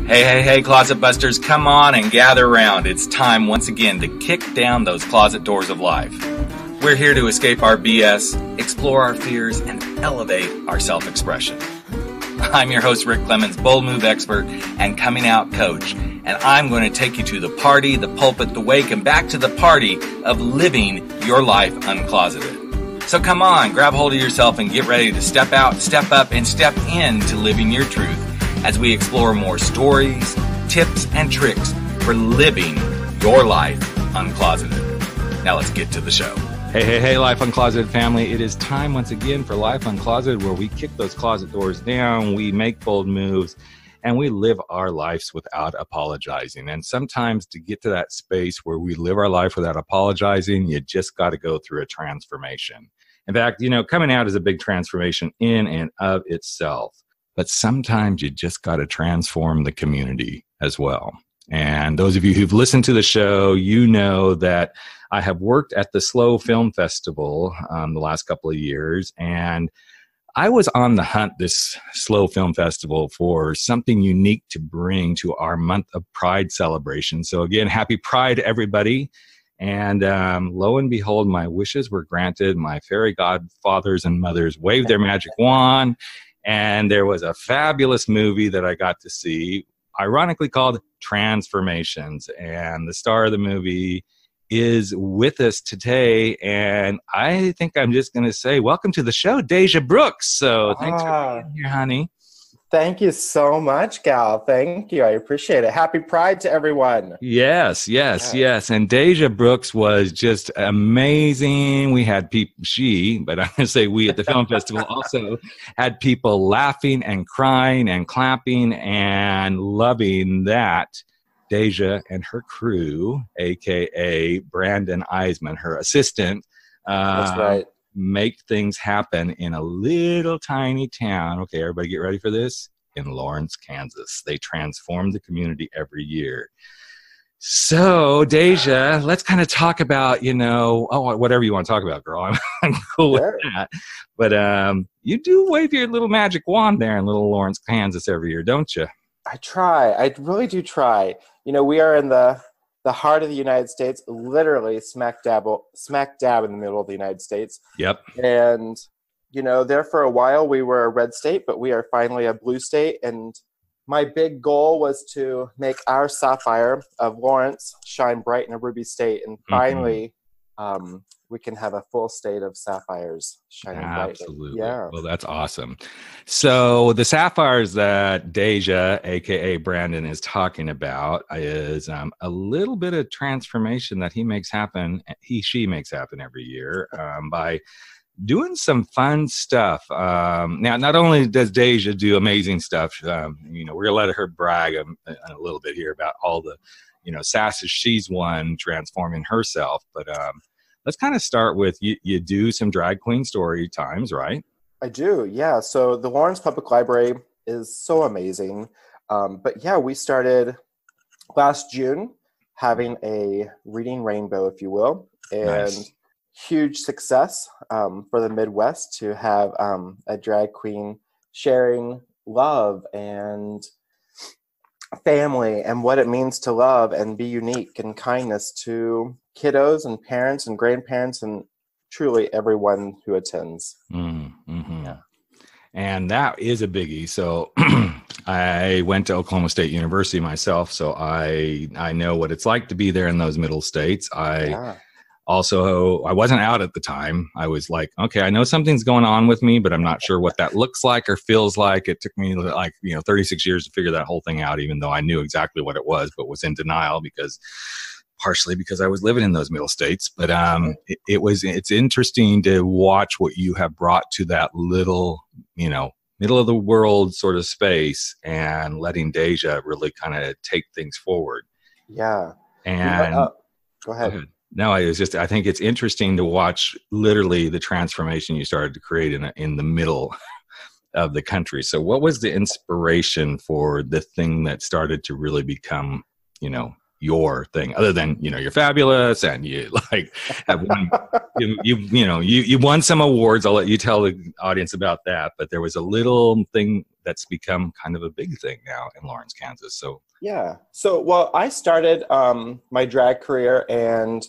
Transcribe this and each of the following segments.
Hey, Closet Busters, come on and gather around. It's time once again to kick down those closet doors of life. We're here to escape our BS, explore our fears, and elevate our self-expression. I'm your host, Rick Clemens, bold move expert and coming out coach, and I'm going to take you to the party, the pulpit, the wake, and back to the party of living your life uncloseted. So come on, grab hold of yourself and get ready to step out, step up, and step into living your truth as we explore more stories, tips, and tricks for living your life uncloseted. Now let's get to the show. Hey, Life Uncloseted family. It is time once again for Life Uncloseted, where we kick those closet doors down, we make bold moves, and we live our lives without apologizing. And sometimes to get to that space where we live our life without apologizing, you just got to go through a transformation. In fact, coming out is a big transformation in and of itself. But sometimes you just got to transform the community as well. And those of you who've listened to the show, you know that I have worked at the Slow Film Festival the last couple of years. And I was on the hunt this Slow Film Festival for something unique to bring to our month of Pride celebration. So again, happy Pride, everybody. And lo and behold, my wishes were granted. My fairy godfathers and mothers waved their magic wand. And there was a fabulous movie that I got to see, ironically called Transformations. And the star of the movie is with us today. And I think I'm just going to say, welcome to the show, Deja Brooks. So thanks for being here, honey. Thank you so much, Gal. Thank you. I appreciate it. Happy Pride to everyone. Yes. And Deja Brooks was just amazing. We had people, but I'm going to say we at the film festival also had people laughing and crying and clapping and loving that Deja and her crew, a.k.a. Brandon Eisman, her assistant, that's right, make things happen in a little tiny town. Okay, everybody get ready for this. In Lawrence, Kansas. They transform the community every year. So, Deja, let's kind of talk about, whatever you want to talk about, girl. I'm cool with that. But you do wave your little magic wand there in little Lawrence, Kansas every year, don't you? I try. I really do try. We are in the heart of the United States, literally smack dab in the middle of the United States. Yep. And, there for a while we were a red state, but we are finally a blue state. And my big goal was to make our Sapphire of Lawrence shine bright in a ruby state. And finally, we can have a full state of sapphires shining bright. Absolutely. Yeah. Well, that's awesome. So the sapphires that Deja, a.k.a. Brandon, is talking about is a little bit of transformation that she makes happen every year by doing some fun stuff. Now, not only does Deja do amazing stuff, we're going to let her brag a little bit here about all the, sasses she's won transforming herself. But let's kind of start with you do some drag queen story times, right? I do, yeah. So the Lawrence Public Library is so amazing. But yeah, we started last June having a reading rainbow, if you will. And nice. Huge success for the Midwest to have a drag queen sharing love and family and what it means to love and be unique and kindness to kiddos and parents and grandparents and truly everyone who attends. Mm-hmm. Yeah. And that is a biggie. So I went to Oklahoma State University myself, so I know what it's like to be there in those middle states. Also, I wasn't out at the time. I was like, okay, I know something's going on with me, but I'm not sure what that looks like or feels like. It took me 36 years to figure that whole thing out, even though I knew exactly what it was, but was in denial partially because I was living in those middle states. But it's interesting to watch what you have brought to that little, middle of the world sort of space and letting Deja really kind of take things forward. Yeah. And go ahead. No, I think it's interesting to watch literally the transformation you started to create in the middle of the country. So what was the inspiration for the thing that started to really become, your thing, other than, you're fabulous and you have won, you won some awards. I'll let you tell the audience about that. But there was a little thing that's become kind of a big thing now in Lawrence, Kansas. So yeah. So, well, I started my drag career and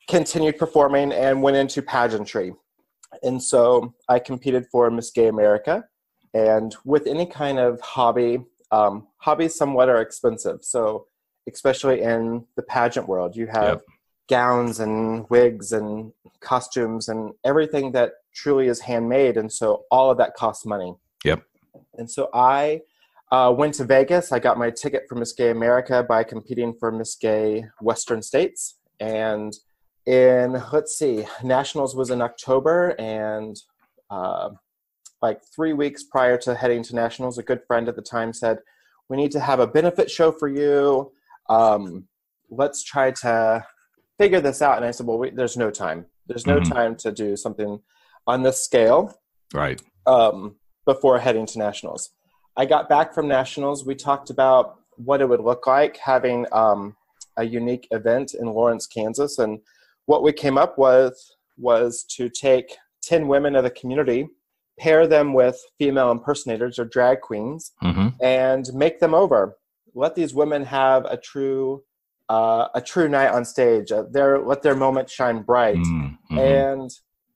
continued performing and went into pageantry. And so I competed for Miss Gay America. And with any kind of hobby, hobbies somewhat are expensive. So especially in the pageant world, you have gowns and wigs and costumes and everything that truly is handmade. And so all of that costs money. Yep. And so I went to Vegas. I got my ticket for Miss Gay America by competing for Miss Gay Western States. And Nationals was in October, and like 3 weeks prior to heading to Nationals, a good friend at the time said, we need to have a benefit show for you. Let's try to figure this out. And I said, well, there's no time. There's no time to do something on this scale. Right. Before heading to Nationals. I got back from Nationals. We talked about what it would look like having a unique event in Lawrence, Kansas. And what we came up with was to take 10 women of the community, pair them with female impersonators or drag queens, and make them over. Let these women have a true night on stage. Let their moment shine bright. And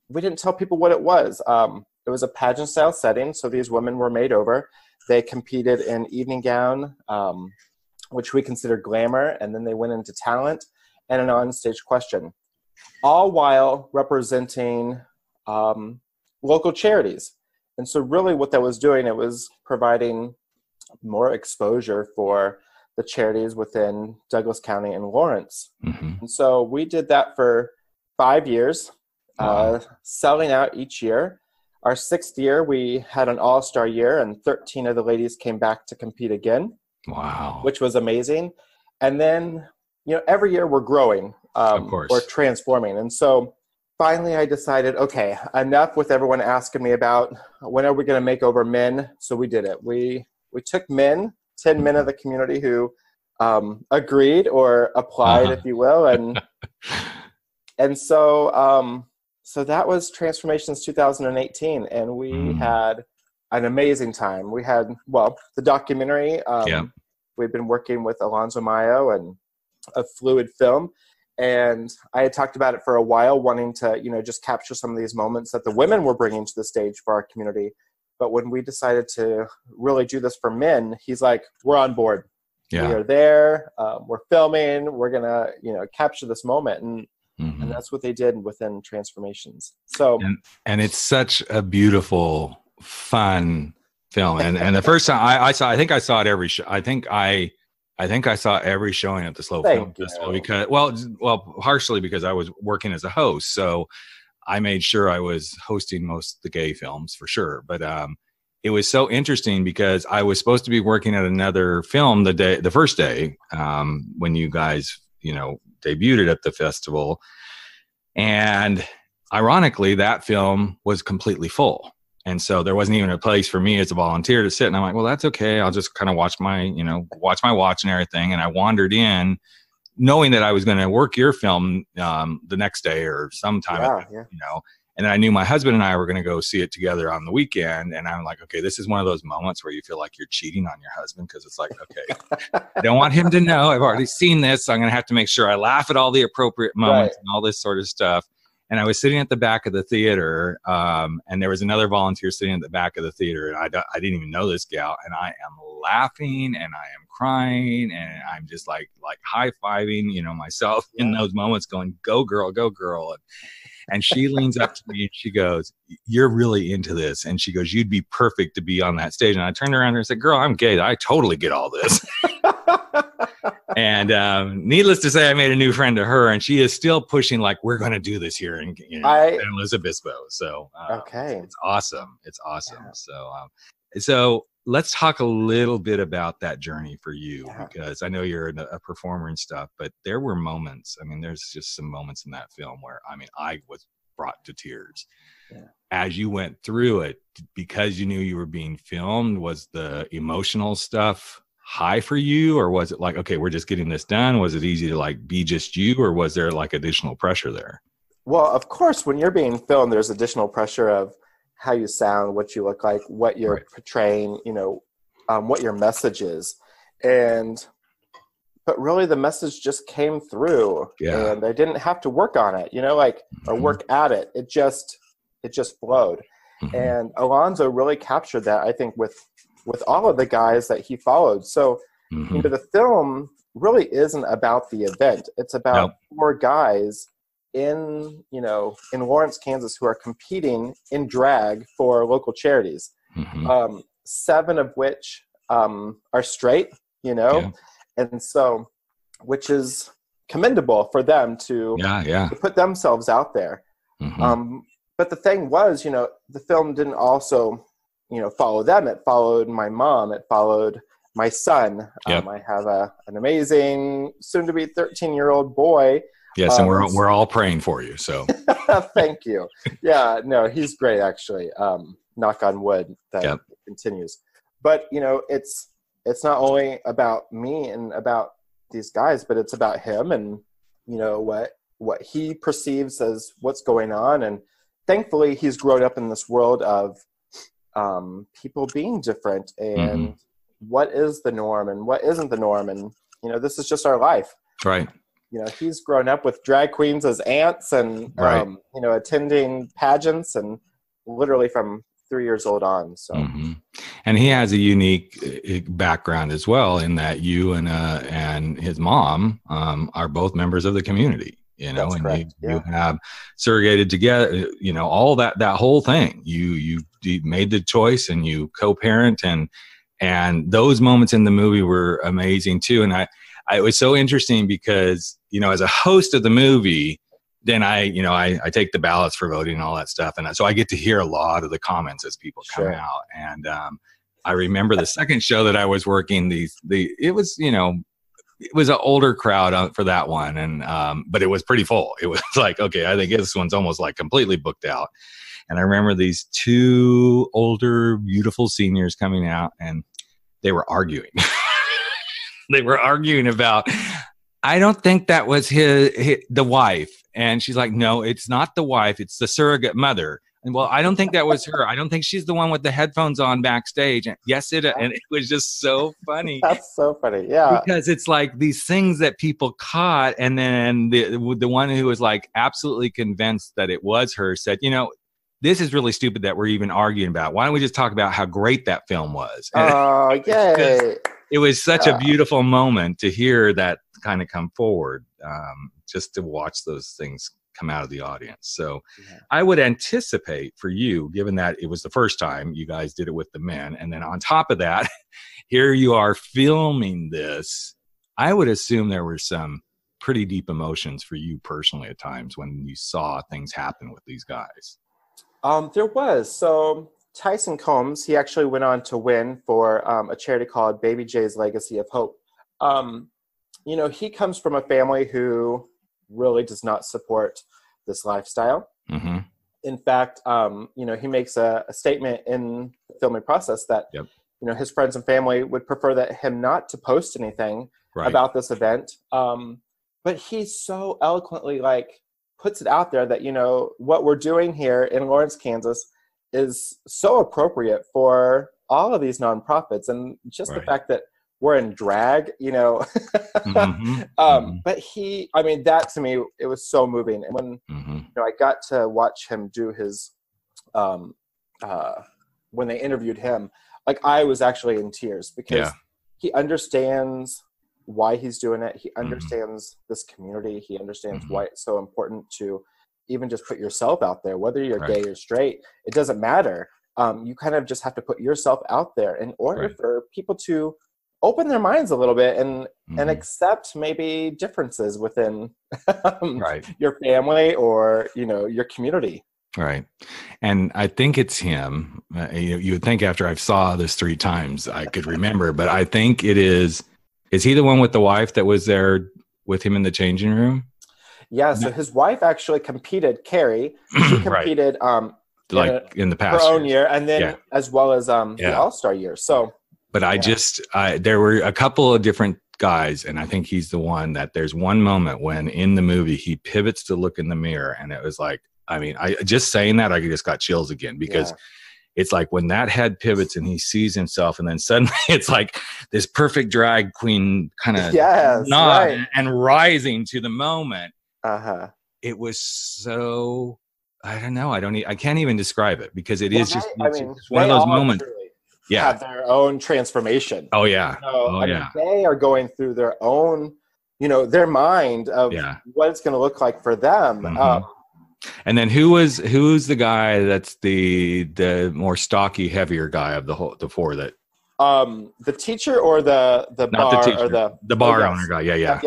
we didn't tell people what it was. It was a pageant-style setting, so these women were made over. They competed in evening gown, which we consider glamour, and then they went into talent and an on-stage question, all while representing local charities. And so really what that was doing, it was providing more exposure for the charities within Douglas County and Lawrence. And so we did that for 5 years, selling out each year. Our 6th year, we had an all-star year, and 13 of the ladies came back to compete again. Wow. Which was amazing. And then, every year we're growing, of course, or transforming. And so finally I decided, okay, enough with everyone asking me about when are we going to make over men. So we did it. We took 10 men of the community who agreed or applied, if you will. And so that was Transformations 2018, and we had an amazing time. We had, the documentary. We've been working with Alonzo Mayo and a fluid film, and I had talked about it for a while, wanting to, just capture some of these moments that the women were bringing to the stage for our community. But when we decided to really do this for men, he's like, we're on board. Yeah. We are there. We're filming. We're going to, capture this moment. And that's what they did within Transformations. So, and it's such a beautiful, fun film. And the first time I saw, I think I saw it every show. I think I saw every showing at the Slow Film Festival because, well, partially because I was working as a host. So I made sure I was hosting most of the gay films for sure. But it was so interesting because I was supposed to be working at another film the first day when you guys, debuted it at the festival. And ironically, that film was completely full. And so there wasn't even a place for me as a volunteer to sit. And I'm like, well, that's okay. I'll just kind of watch my watch and everything. And I wandered in knowing that I was going to work your film the next day or sometime, and I knew my husband and I were going to go see it together on the weekend. And I'm like, okay, this is one of those moments where you feel like you're cheating on your husband. Cause it's like, okay, I don't want him to know I've already seen this. So I'm going to have to make sure I laugh at all the appropriate moments and all this sort of stuff. And I was sitting at the back of the theater, and there was another volunteer sitting at the back of the theater, and I didn't even know this gal, and I am laughing, and I am crying, and I'm just like high-fiving, myself in those moments going, go girl, go girl. And she leans up to me and she goes, you're really into this. And she goes, you'd be perfect to be on that stage. And I turned around and said, girl, I'm gay. I totally get all this. And needless to say, I made a new friend to her, and she is still pushing like, we're going to do this here in San Luis Obispo. So it's awesome. It's awesome. Yeah. So let's talk a little bit about that journey for you, because I know you're a performer and stuff, but there were moments. I mean, there's just some moments in that film where, I was brought to tears as you went through it, because you knew you were being filmed. Was the emotional stuff high for you, or was it like, okay, we're just getting this done? Was it easy to like be just you, or was there like additional pressure there? Well, of course, when you're being filmed, there's additional pressure of how you sound, what you look like, what you're portraying, what your message is. But really the message just came through, and I didn't have to work on it, or work at it. It just flowed. And Alonzo really captured that, I think, with all of the guys that he followed. So, the film really isn't about the event. It's about 4 guys in Lawrence, Kansas, who are competing in drag for local charities. 7 of which are straight, and so, which is commendable for them to put themselves out there. But the thing was, the film didn't also, follow them. It followed my mom. It followed my son. I have an amazing, soon-to-be 13-year-old boy. Yes, and we're all praying for you. So thank you. Yeah, no, he's great, actually. Knock on wood that it continues. But it's not only about me and about these guys, but it's about him and what he perceives as what's going on. And thankfully, he's grown up in this world of people being different and what is the norm and what isn't the norm. And this is just our life. Right. He's grown up with drag queens as aunts and, attending pageants and literally from 3 years old on. So, and he has a unique background as well in that you and his mom are both members of the community. That's and correct. you have surrogated together, all that whole thing. You made the choice and you co-parent and those moments in the movie were amazing too. And it was so interesting because, as a host of the movie, then I take the ballots for voting and all that stuff. And so I get to hear a lot of the comments as people come out. And I remember the second show that I was working, it was an older crowd for that one. And, but it was pretty full. It was like, okay, I think this one's almost like completely booked out. And I remember these 2 older, beautiful seniors coming out and they were arguing. They were arguing about, I don't think that was the wife. And she's like, no, it's not the wife. It's the surrogate mother. And well, I don't think that was her. I don't think she's the one with the headphones on backstage. And yes, and it was just so funny. That's so funny. Yeah. Because it's like these things that people caught. And then the one who was like absolutely convinced that it was her said, this is really stupid that we're even arguing about. Why don't we just talk about how great that film was? Oh, yay. It was such a beautiful moment to hear that kind of come forward, just to watch those things come out of the audience. So I would anticipate for you, given that it was the first time you guys did it with the men, and then on top of that, here you are filming this, I would assume there were some pretty deep emotions for you personally at times when you saw things happen with these guys. There was. So Tyson Combs, he actually went on to win for a charity called Baby J's Legacy of Hope. He comes from a family who really does not support this lifestyle. In fact, he makes a statement in the filming process that, his friends and family would prefer that him not to post anything about this event. But he so eloquently puts it out there that, what we're doing here in Lawrence, Kansas is so appropriate for all of these nonprofits. And just the fact that we're in drag, but that to me, it was so moving. And when, I got to watch him do his, when they interviewed him, I was actually in tears because he understands why he's doing it. He understands this community. He understands why it's so important to even just put yourself out there, whether you're gay or straight, it doesn't matter. You kind of just have to put yourself out there in order for people to open their minds a little bit and accept maybe differences within your family or, your community. Right. And I think it's him. You would think after I saw this 3 times, I could remember, but I think it is he the one with the wife that was there with him in the changing room? Yeah. So his wife actually competed, Carrie. She competed in the past her own year, and then as well as the All-Star year. So, but there were a couple of different guys, and I think he's the one that there's one moment when in the movie he pivots to look in the mirror, and it was like, I mean, I just saying that, I just got chills again, because it's like when that head pivots and he sees himself, and then suddenly it's like this perfect drag queen kind of and rising to the moment. It was so, I don't know. I can't even describe it, because it is just, it's one of those moments. Have their own transformation. Oh yeah. Mean, they are going through their own, their mind of what it's going to look like for them. And then who's the guy that's the more stocky, heavier guy of the four that? The teacher or the not bar the teacher, or the bar owner guy. Yeah.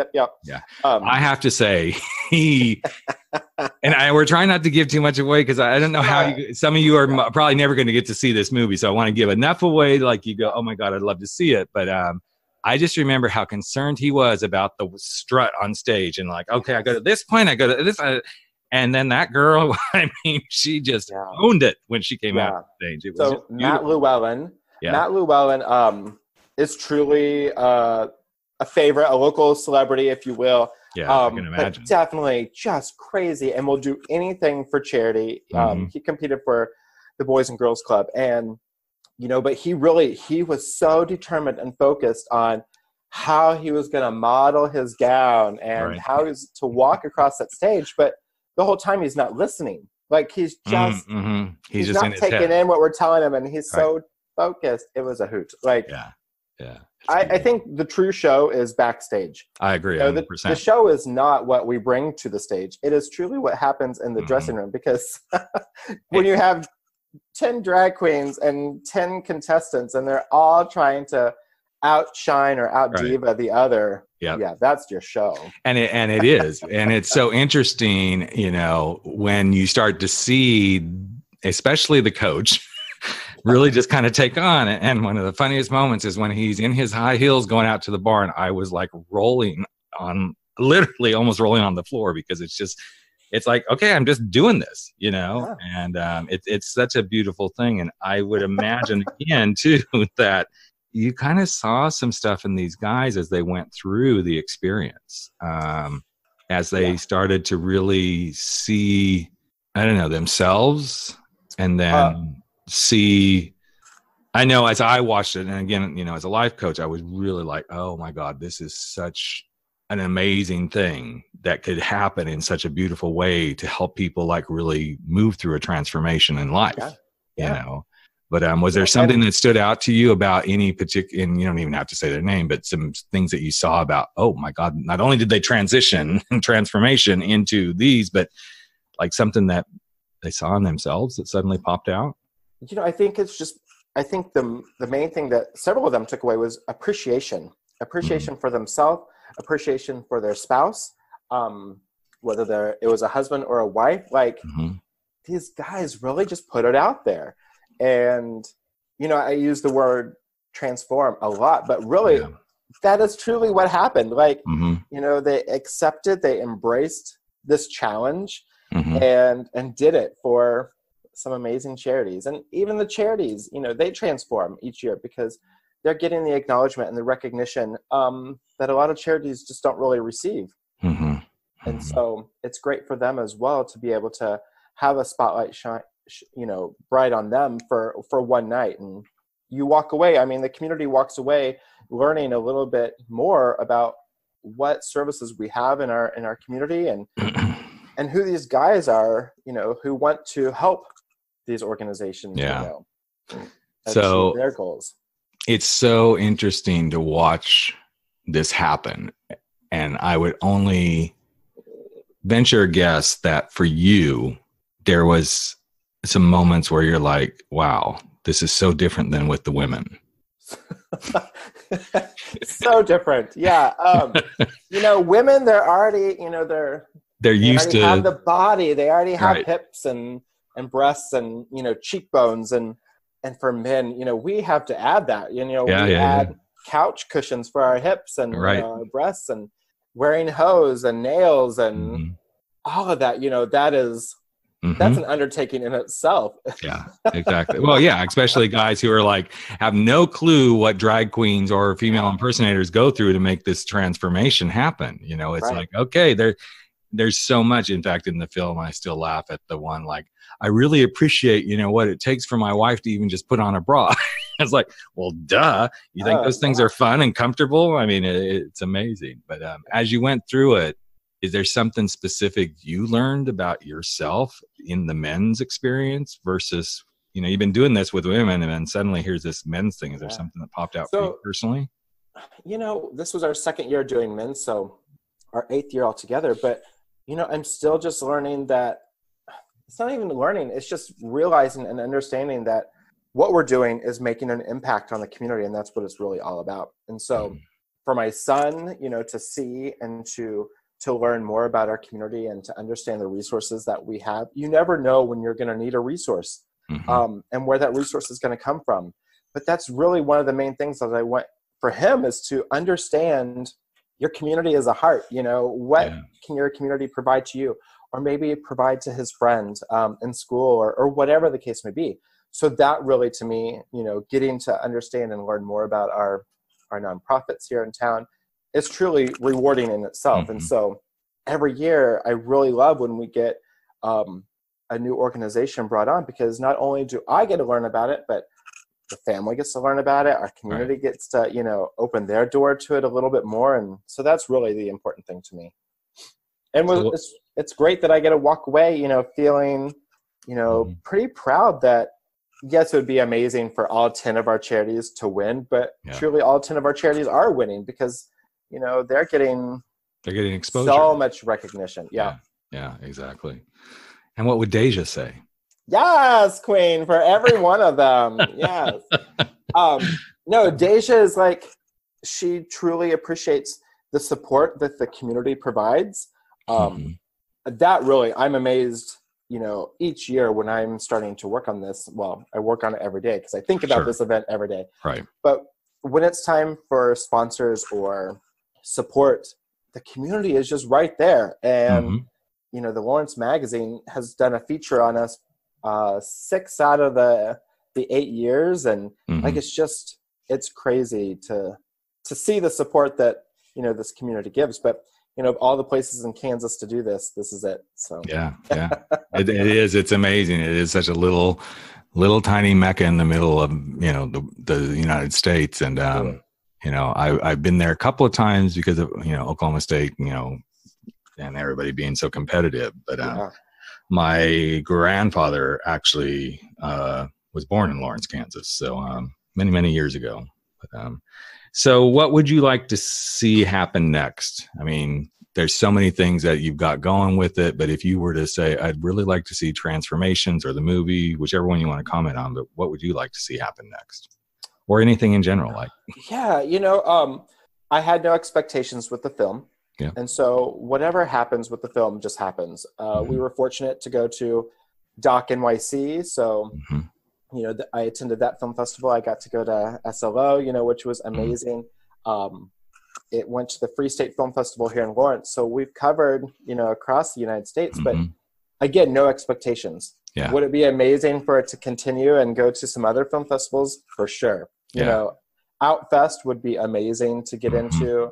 I have to say we're trying not to give too much away, because I don't know how some of you are probably never going to get to see this movie, so I want to give enough away like you go, oh my God, I'd love to see it. But I just remember how concerned he was about the strut on stage, and like, okay, I go to this point, I go to this, and then that girl, I mean, she just owned it when she came out on stage. It was so Matt Llewellyn. Matt Llewellyn is truly a favorite, a local celebrity, if you will. Yeah, I can imagine. But definitely just crazy, and will do anything for charity. He competed for the Boys and Girls Club, and but he was so determined and focused on how he was going to model his gown and how he was to walk across that stage. But the whole time he's not listening. Like he's just he's just not taking in what we're telling him, and he's so focused. It was a hoot. Like I think the true show is backstage. I agree. The show is not what we bring to the stage. It is truly what happens in the dressing room, because when you have 10 drag queens and 10 contestants, and they're all trying to outshine or out diva the other. Yeah, that's your show. And it is. And it's so interesting, when you start to see, especially the coach, really just kind of take on. And one of the funniest moments is when he's in his high heels going out to the bar, and I was like literally almost rolling on the floor, because it's like, okay, I'm just doing this, and it's such a beautiful thing. And I would imagine again too, that you kind of saw some stuff in these guys as they went through the experience, as they started to really see, I don't know, themselves, and then I know as I watched it, and again, as a life coach, I was really like, oh my God, this is such an amazing thing that could happen in such a beautiful way to help people like really move through a transformation in life, But was there something that stood out to you about any particular, and you don't even have to say their name, but some things that you saw about, oh my God, not only did they transition and transformation into these, but like something that they saw in themselves that suddenly popped out? I think the main thing that several of them took away was appreciation for themselves, appreciation for their spouse, whether it was a husband or a wife. Like these guys really just put it out there. And, I use the word transform a lot, but really that is truly what happened. Like, they accepted, they embraced this challenge and did it for some amazing charities. And even the charities, they transform each year, because they're getting the acknowledgement and the recognition that a lot of charities just don't really receive. And so it's great for them as well to be able to have a spotlight shine, bright on them for one night. And you walk away, the community walks away learning a little bit more about what services we have in our community, and who these guys are, who want to help these organizations, achieve their goals. It's so interesting to watch this happen. And I would only venture a guess that for you, there was some moments where you're like, wow, this is so different than with the women. So different. Yeah. Women, they're already, they're used to have the body. They already have hips and breasts and, cheekbones. And for men, we have to add that, we add couch cushions for our hips and our breasts, and wearing hose and nails and all of that, that is, that's an undertaking in itself. Yeah, exactly. Well, yeah, especially guys who are like, have no clue what drag queens or female impersonators go through to make this transformation happen. It's like, okay, there's so much, in fact, in the film, I still laugh at the one, like, I really appreciate, what it takes for my wife to even just put on a bra. It's like, well, duh. You think those things are fun and comfortable? I mean, it's amazing. But as you went through it, is there something specific you learned about yourself in the men's experience versus, you've been doing this with women and then suddenly here's this men's thing. Is there something that popped out for you personally? This was our second year doing men's, so our 8th year altogether. But, I'm still just learning that it's not even learning. It's just realizing and understanding that what we're doing is making an impact on the community. And that's what it's really all about. And so for my son, to see and to learn more about our community and to understand the resources that we have, you never know when you're going to need a resource and where that resource is going to come from. But that's really one of the main things that I want for him is to understand your community as a heart. What can your community provide to you? Or maybe provide to his friends in school or whatever the case may be. So that really, to me, getting to understand and learn more about our nonprofits here in town is truly rewarding in itself. And so every year I really love when we get a new organization brought on, because not only do I get to learn about it, but the family gets to learn about it. Our community gets to, open their door to it a little bit more. And so that's really the important thing to me. And it's great that I get to walk away, feeling, pretty proud that, yes, it would be amazing for all 10 of our charities to win, but truly all 10 of our charities are winning because, they're getting exposure. So much recognition. Yeah, exactly. And what would Deja say? Yes, Queen, for every one of them. Yes. No, Deja is like, she truly appreciates the support that the community provides. That really, I'm amazed, each year when I'm starting to work on this, well, I work on it every day because I think about this event every day. Right. But when it's time for sponsors or support, the community is just right there. And, the Lawrence magazine has done a feature on us 6 out of the 8 years. And like, it's crazy to see the support that, this community gives. But of all the places in Kansas to do this, this is it. So yeah, it is. It's amazing. It is such a little tiny mecca in the middle of the United States, and I've been there a couple of times because of Oklahoma State, and everybody being so competitive. But my grandfather actually was born in Lawrence, Kansas, so many years ago. But, so what would you like to see happen next? I mean, there's so many things that you've got going with it, but if you were to say, I'd really like to see Transformations or the movie, whichever one you want to comment on, but what would you like to see happen next? Or anything in general? Like, I had no expectations with the film. Yeah. And so whatever happens with the film just happens. We were fortunate to go to Doc NYC. So, I attended that film festival. I got to go to SLO, which was amazing. It went to the Free State Film Festival here in Lawrence. So we've covered, across the United States, but again, no expectations. Yeah. Would it be amazing for it to continue and go to some other film festivals? For sure. Outfest would be amazing to get into.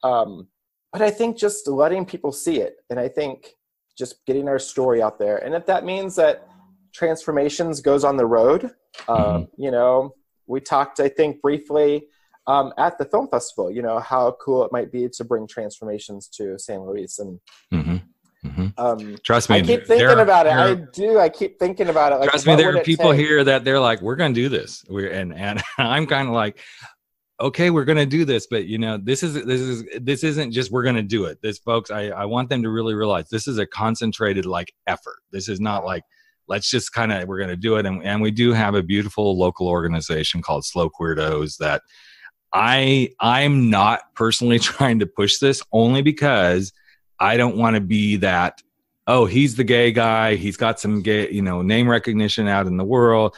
But I think just letting people see it, and I think just getting our story out there. And if that means that Transformations goes on the road, we talked, I think, briefly at the film festival, how cool it might be to bring Transformations to San Luis. And trust me, I keep thinking about it. I keep thinking about it. Like, trust me, there are people here that they're like, we're going to do this. And I'm kind of like, okay, we're going to do this, but this isn't just, we're going to do it. This, folks, I want them to really realize this is a concentrated effort. This is not like, let's just we're going to do it. And we do have a beautiful local organization called Slow Weirdos that I'm not personally trying to push this, only because I don't want to be that, oh, he's the gay guy. He's got some gay, name recognition out in the world.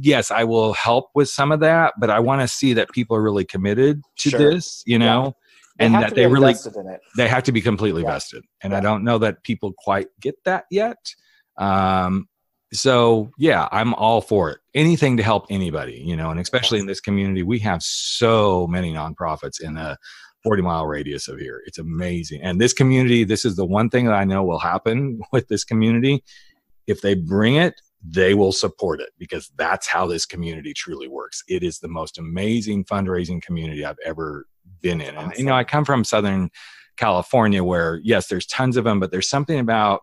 Yes, I will help with some of that, but I want to see that people are really committed to this, and that they really, they have to be completely vested. And I don't know that people quite get that yet. So yeah, I'm all for it. Anything to help anybody, and especially in this community, we have so many nonprofits in the 40-mile radius of here. It's amazing. And this community, this is the one thing that I know will happen with this community. If they bring it, they will support it, because that's how this community truly works. It is the most amazing fundraising community I've ever been in. And, I come from Southern California where, yes, there's tons of them, but there's something about,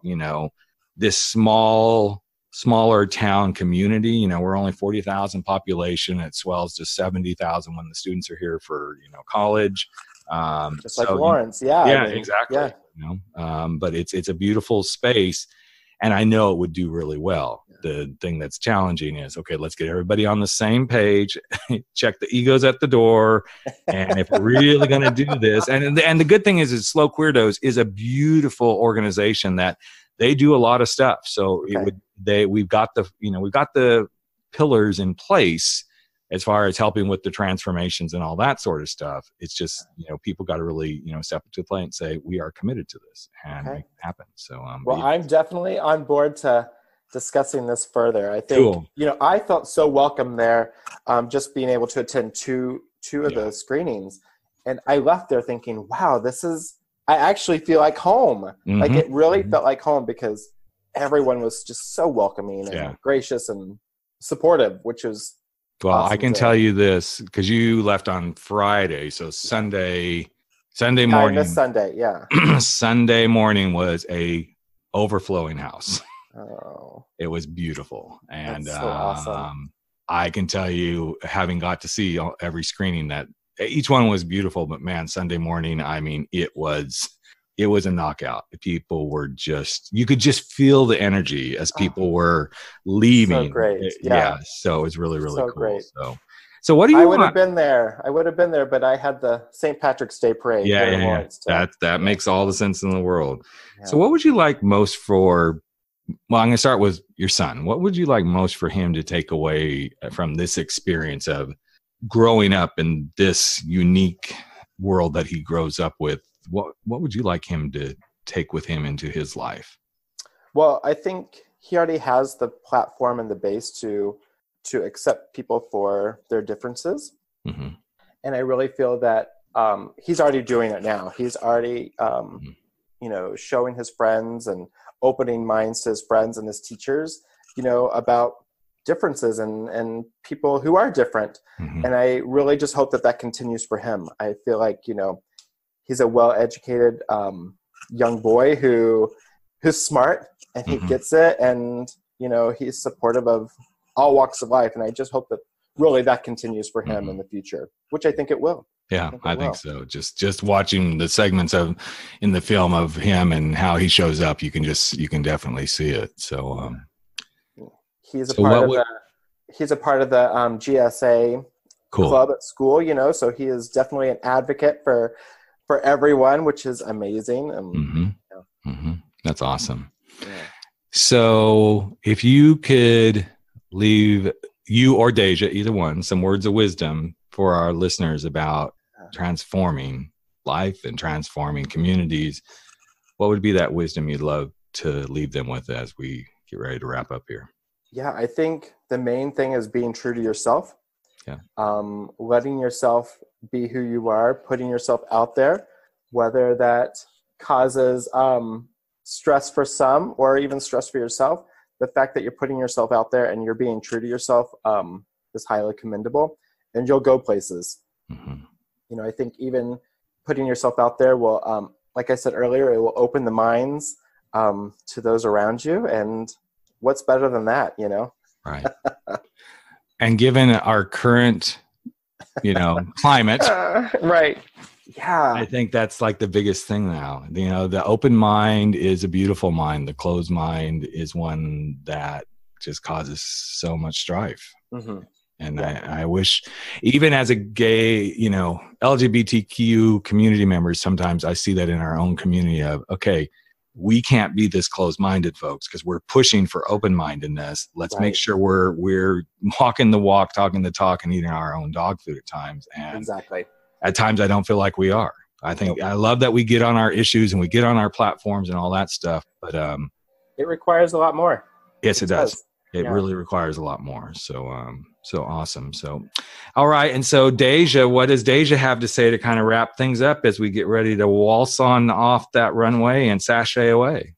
this smaller town community. We're only 40,000 population. It swells to 70,000 when the students are here for, college. Just like Lawrence. Yeah. Yeah, exactly. Yeah. But it's a beautiful space, and I know it would do really well. The thing that's challenging is, okay, let's get everybody on the same page, check the egos at the door. And if we're really going to do this, and the good thing is Slow Weirdos is a beautiful organization that they do a lot of stuff. So we've got the pillars in place as far as helping with the transformations and all that sort of stuff. It's just, people got to really, step up to the plate and say, we are committed to this and make it happen. So, I'm definitely on board to discussing this further. I think, I felt so welcome there, just being able to attend two of the screenings. And I left there thinking, wow, I actually feel like home. Mm-hmm. Like it really felt like home, because everyone was just so welcoming and gracious and supportive, which was awesome. I can tell you this, because you left on Friday. So Sunday morning. This Sunday, yeah. Sunday morning was a overflowing house. Oh, it was beautiful. And that's so awesome. I can tell you, having got to see every screening, that each one was beautiful, but man, Sunday morning, I mean, it was a knockout. People were you could just feel the energy as people were leaving. So great. Yeah. So it was really, really cool. Great. So what do you want? I would have been there, but I had the St. Patrick's Day parade. Yeah. That makes all the sense in the world. Yeah. So what would you like most for, well, I'm going to start with your son. What would you like most for him to take away from this experience of growing up in this unique world that he grows up with? What would you like him to take with him into his life? Well, I think he already has the platform and the base to accept people for their differences. Mm-hmm. And I really feel that he's already doing it now. He's already, showing his friends and opening minds to his friends and his teachers, about differences and people who are different. Mm-hmm. And I really just hope that continues for him. I feel like, he's a well-educated young boy who's smart, and he gets it, and he's supportive of all walks of life. And I just hope that really that continues for him in the future, which I think it will. Yeah, I think so. Just watching the segments in the film of him and how he shows up, you can definitely see it. So he's a part of the GSA club at school, so he is definitely an advocate for everyone, which is amazing. That's awesome. Yeah. So if you could leave, you or Deja, either one, some words of wisdom for our listeners about transforming life and transforming communities, what would be that wisdom you'd love to leave them with as we get ready to wrap up here? Yeah, I think the main thing is being true to yourself. Yeah. Letting yourself be who you are, putting yourself out there, whether that causes stress for some or even stress for yourself. The fact that you're putting yourself out there and you're being true to yourself is highly commendable, and you'll go places. Mm-hmm. I think even putting yourself out there will, like I said earlier, it will open the minds to those around you. And what's better than that, Right. And given our current, climate. Right. Yeah. I think that's like the biggest thing now. The open mind is a beautiful mind. The closed mind is one that just causes so much strife. Mm-hmm. And I wish, even as a gay, LGBTQ community members, sometimes I see that in our own community of, okay, we can't be this closed-minded, folks, because we're pushing for open-mindedness. Let's make sure we're walking the walk, talking the talk, and eating our own dog food at times. And exactly. At times, I don't feel like we are. I think I love that we get on our issues and we get on our platforms and all that stuff, but it requires a lot more. Yes, it does. It really requires a lot more. So, so awesome. So, all right. And so Deja, what does Deja have to say to kind of wrap things up as we get ready to waltz on off that runway and sashay away?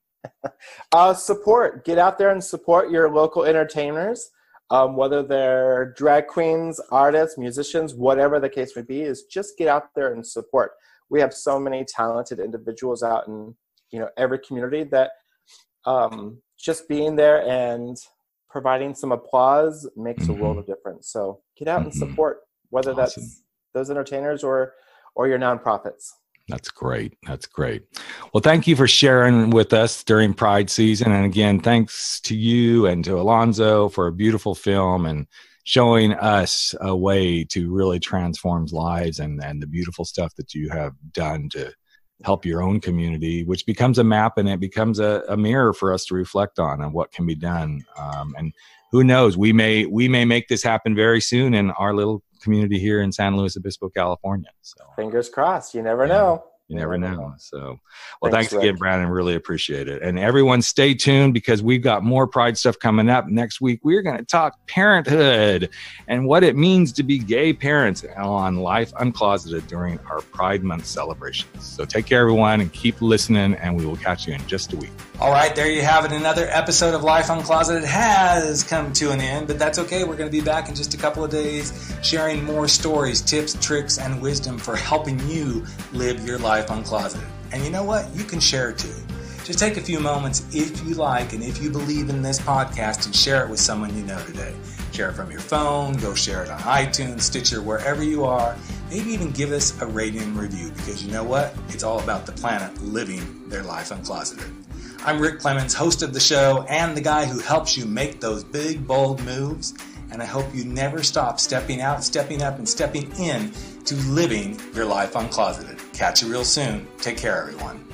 Support. Get out there and support your local entertainers, whether they're drag queens, artists, musicians, whatever the case may be, is just get out there and support. We have so many talented individuals out in, every community that just being there and providing some applause makes a world of difference. So get out and support, whether that's those entertainers or your nonprofits. That's great. That's great. Well, thank you for sharing with us during Pride season. And again, thanks to you and to Alonzo for a beautiful film and showing us a way to really transform lives and the beautiful stuff that you have done to help your own community, which becomes a map and it becomes a mirror for us to reflect on and what can be done. And who knows, we may make this happen very soon in our little community here in San Luis Obispo, California. So fingers crossed. You never know. You never know. So, well, thanks again, Brandon. Really appreciate it. And everyone stay tuned because we've got more Pride stuff coming up. Next week, we're going to talk parenthood and what it means to be gay parents on Life Uncloseted during our Pride Month celebrations. So take care, everyone, and keep listening, and we will catch you in just a week. All right, there you have it. Another episode of Life Uncloseted has come to an end, but that's okay. We're going to be back in just a couple of days sharing more stories, tips, tricks, and wisdom for helping you live your life uncloseted. And you know what? You can share too. Just take a few moments if you like and if you believe in this podcast and share it with someone you know today. Share it from your phone, go share it on iTunes, Stitcher, wherever you are. Maybe even give us a rating and review because you know what? It's all about the planet living their life uncloseted. I'm Rick Clemens, host of the show and the guy who helps you make those big, bold moves. And I hope you never stop stepping out, stepping up, and stepping in to living your life uncloseted. Catch you real soon. Take care, everyone.